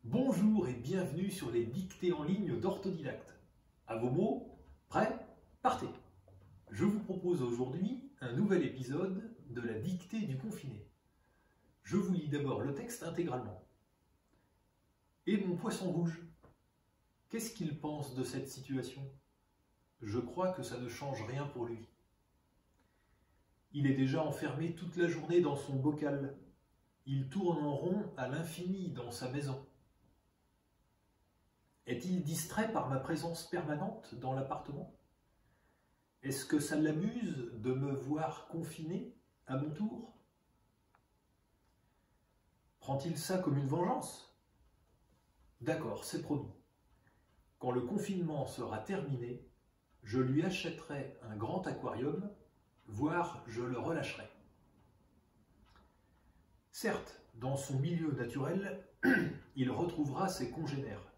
Bonjour et bienvenue sur les dictées en ligne d'Orthodidacte. À vos mots, prêts, partez. Je vous propose aujourd'hui un nouvel épisode de la dictée du confiné. Je vous lis d'abord le texte intégralement. Et mon poisson rouge, qu'est-ce qu'il pense de cette situation? Je crois que ça ne change rien pour lui. Il est déjà enfermé toute la journée dans son bocal. Il tourne en rond à l'infini dans sa maison. Est-il distrait par ma présence permanente dans l'appartement? Est-ce que ça l'amuse de me voir confiné à mon tour? Prend-il ça comme une vengeance? D'accord, c'est promis. Quand le confinement sera terminé, je lui achèterai un grand aquarium, voire je le relâcherai. Certes, dans son milieu naturel, il retrouvera ses congénères.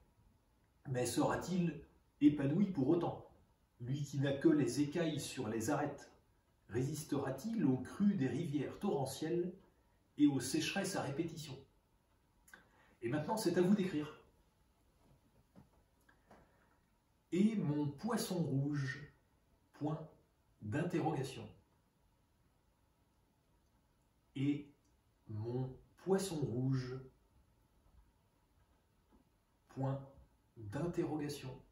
Mais sera-t-il épanoui pour autant? Lui qui n'a que les écailles sur les arêtes, résistera-t-il aux crues des rivières torrentielles et aux sécheresses à répétition? Et maintenant, c'est à vous d'écrire. Et mon poisson rouge, point d'interrogation. Et mon poisson rouge, point d'interrogation.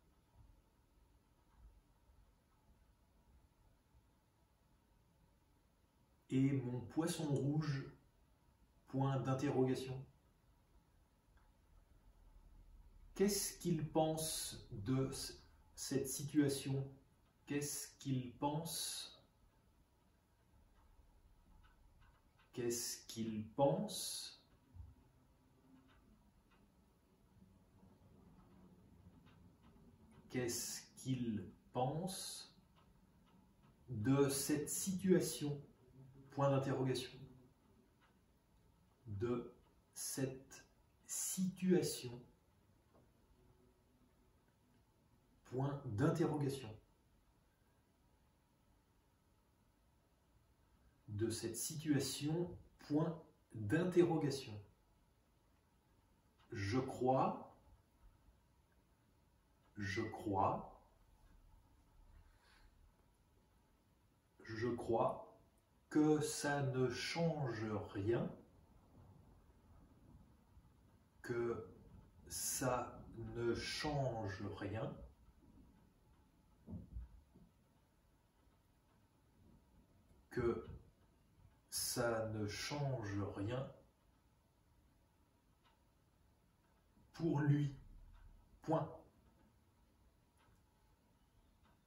Et mon poisson rouge, point d'interrogation. Qu'est-ce qu'il pense de cette situation? Qu'est-ce qu'il pense? Qu'est-ce qu'il pense? Qu'est-ce qu'il pense de cette situation? Point d'interrogation. De cette situation. Point d'interrogation. De cette situation. Point d'interrogation. Je crois. Je crois. Je crois que ça ne change rien, que ça ne change rien, que ça ne change rien pour lui, point.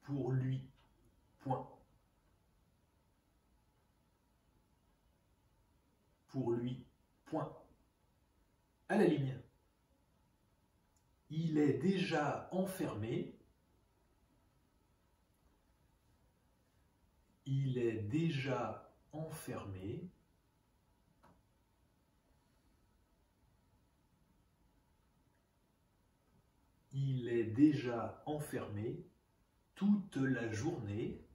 Pour lui, point. Pour lui, point. À la ligne. Il est déjà enfermé. Il est déjà enfermé. Il est déjà enfermé toute la journée.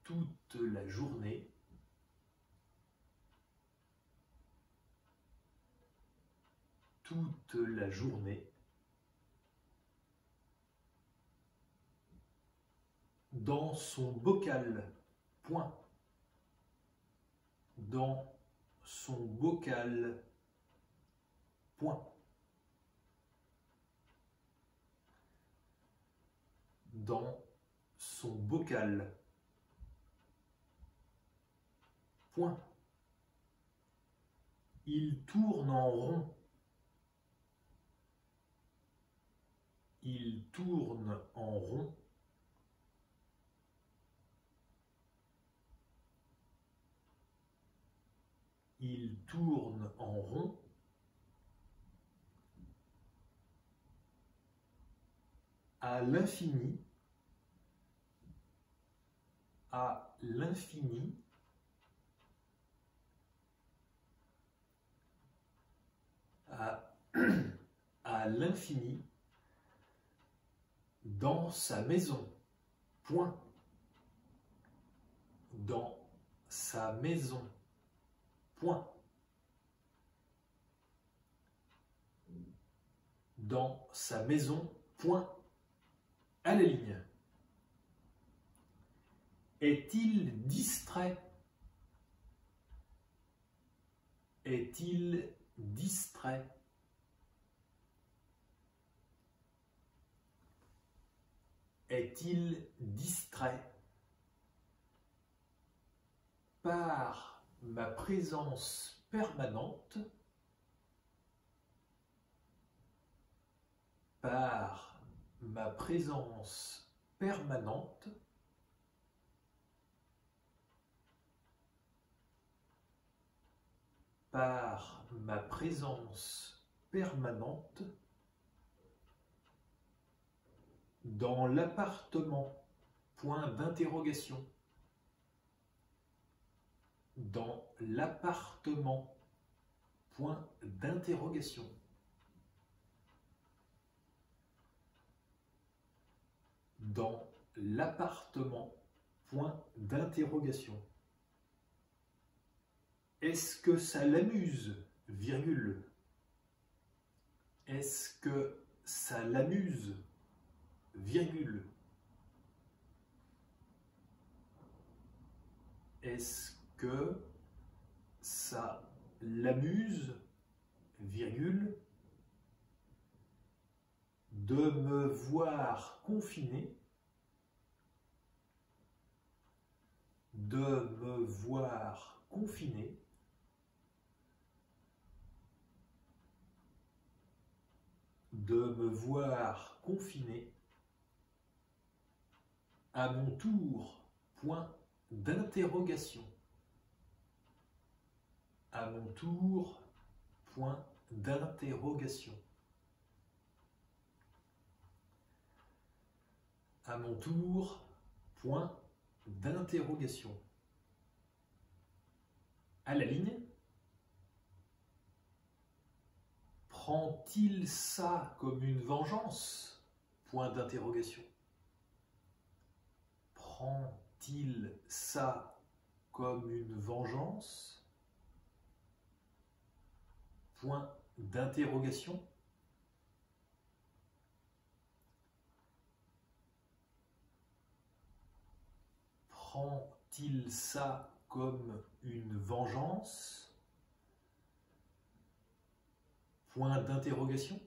Toute la journée. Toute la journée dans son bocal, point. Dans son bocal, point. Dans son bocal, point. Il tourne en rond. Il tourne en rond. Il tourne en rond. À l'infini. À l'infini. À l'infini. Dans sa maison, point. Dans sa maison, point. dans sa maison, point, à la ligne. Est-il distrait? Est-il distrait? Est-il distrait par ma présence permanente, par ma présence permanente, par ma présence permanente dans l'appartement, point d'interrogation, dans l'appartement, point d'interrogation. Dans l'appartement, point d'interrogation. Est-ce que ça l'amuse, virgule? Est-ce que ça l'amuse, virgule? Est-ce que ça l'amuse, virgule, de me voir confiné, de me voir confiné, de me voir confiné, à mon tour, point d'interrogation. À mon tour, point d'interrogation. À mon tour, point d'interrogation. À la ligne, prend-il ça comme une vengeance? Point d'interrogation. Prend-il ça comme une vengeance? Point d'interrogation. Prend-il ça comme une vengeance? Point d'interrogation.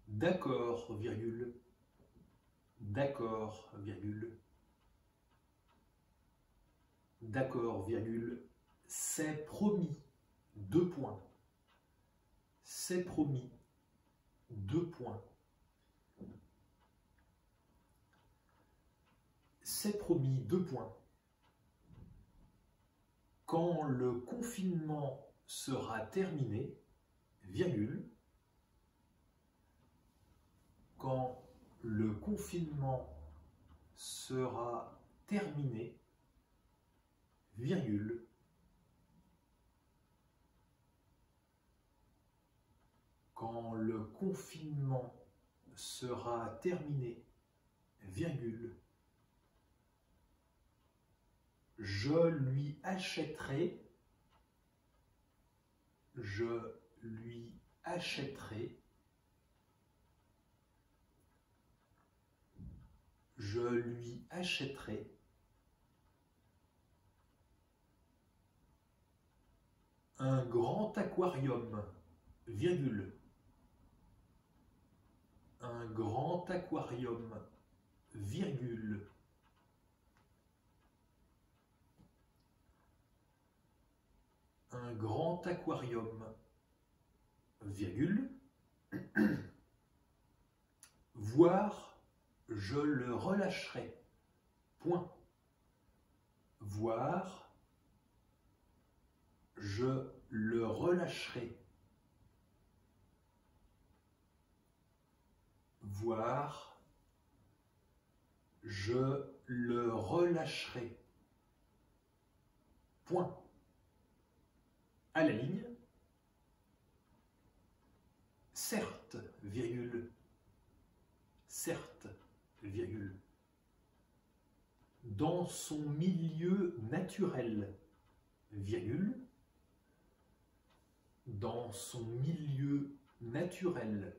D'accord, virgule. D'accord, virgule. D'accord, virgule. C'est promis. Deux points. C'est promis. Deux points. C'est promis. Deux points. Quand le confinement sera terminé, virgule, quand le confinement sera terminé, virgule, quand le confinement sera terminé, virgule, je lui achèterai, je lui achèterai, je lui achèterai un grand aquarium, virgule, un grand aquarium, virgule, un grand aquarium, virgule, voire je le relâcherai, point, voire je le relâcherai, voire je le relâcherai, point. À la ligne, certes, virgule, certes, virgule, dans son milieu naturel, virgule, dans son milieu naturel,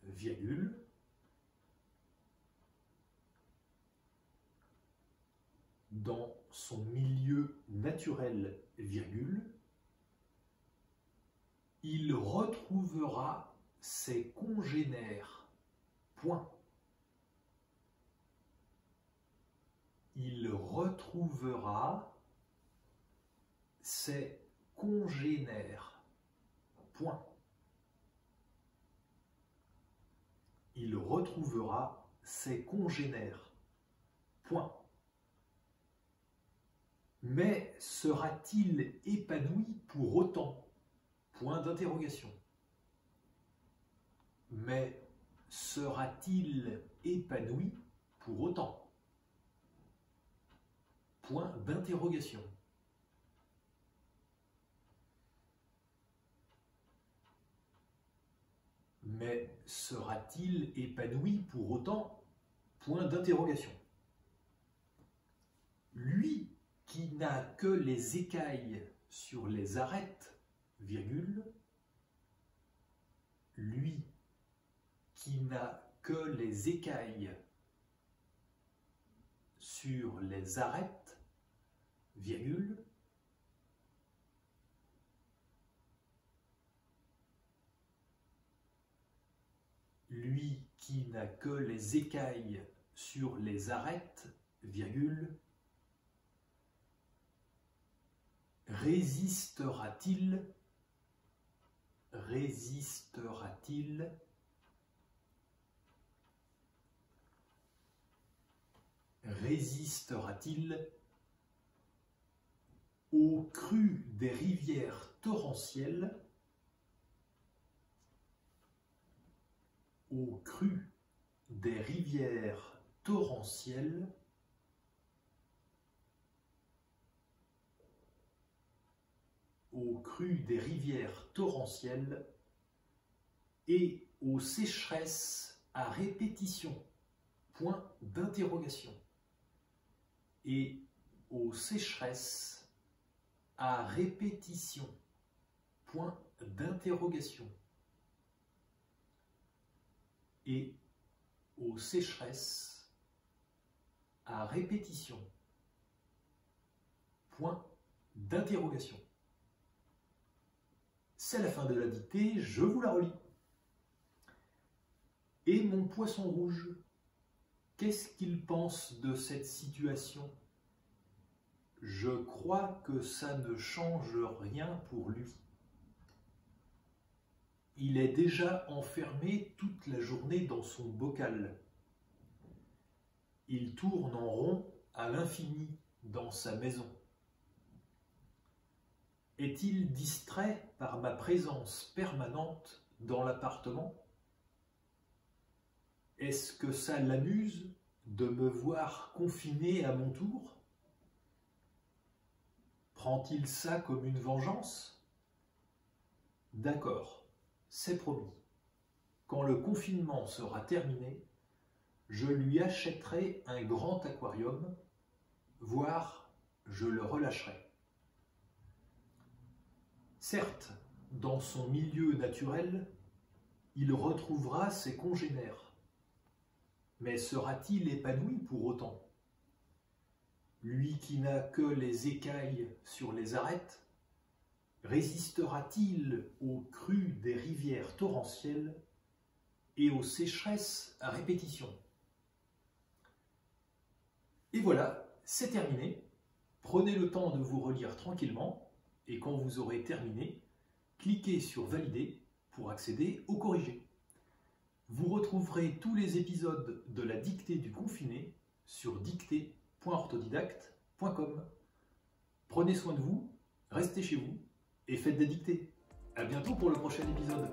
virgule, dans son milieu naturel, virgule, il retrouvera ses congénères, point. Il retrouvera ses congénères, point. Il retrouvera ses congénères, point. Mais sera-t-il épanoui pour autant? Point d'interrogation. Mais sera-t-il épanoui pour autant? Point d'interrogation. Mais sera-t-il épanoui pour autant? Point d'interrogation. Lui qui n'a que les écailles sur les arêtes, virgule, lui qui n'a que les écailles sur les arêtes, virgule, lui qui n'a que les écailles sur les arêtes, virgule, résistera-t-il au cru des rivières torrentielles, au cru des rivières torrentielles, au cru des rivières torrentielles et aux sécheresses à répétition, point d'interrogation, et aux sécheresses à répétition, point d'interrogation, et aux sécheresses à répétition, point d'interrogation. C'est la fin de la dictée, je vous la relis. Et mon poisson rouge, qu'est-ce qu'il pense de cette situation? Je crois que ça ne change rien pour lui. Il est déjà enfermé toute la journée dans son bocal. Il tourne en rond à l'infini dans sa maison. Est-il distrait par ma présence permanente dans l'appartement? Est-ce que ça l'amuse de me voir confiné à mon tour? Prend-il ça comme une vengeance? D'accord, c'est promis. Quand le confinement sera terminé, je lui achèterai un grand aquarium, voire je le relâcherai. Certes, dans son milieu naturel, il retrouvera ses congénères. Mais sera-t-il épanoui pour autant? Lui qui n'a que les écailles sur les arêtes, résistera-t-il aux crues des rivières torrentielles et aux sécheresses à répétition? Et voilà, c'est terminé. Prenez le temps de vous relire tranquillement et quand vous aurez terminé, cliquez sur Valider pour accéder au corrigé. Vous retrouverez tous les épisodes de la dictée du confiné sur dictée.orthodidacte.com. Prenez soin de vous, restez chez vous et faites des dictées. À bientôt pour le prochain épisode.